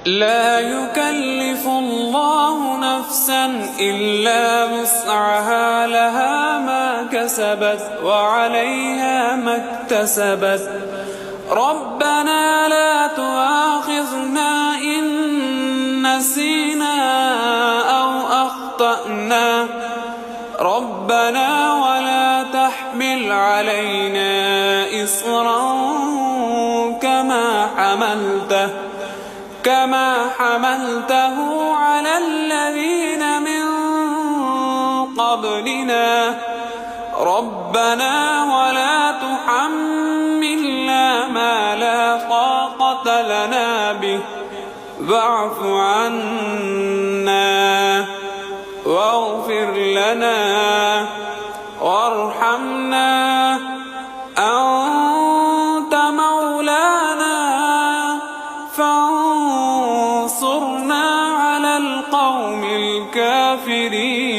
لا يكلف الله نفسا إلا وسعها، لها ما كسبت وعليها ما اكتسبت. ربنا لا تؤاخذنا إن نسينا أو أخطأنا، ربنا ولا تحمل علينا إصرا كما حملته على الذين من قبلنا، ربنا ولا تحملنا ما لا طاقة لنا به، واعف عنا واغفر لنا وارحمنا، أنت مولانا فانصرنا على القوم الكافرين.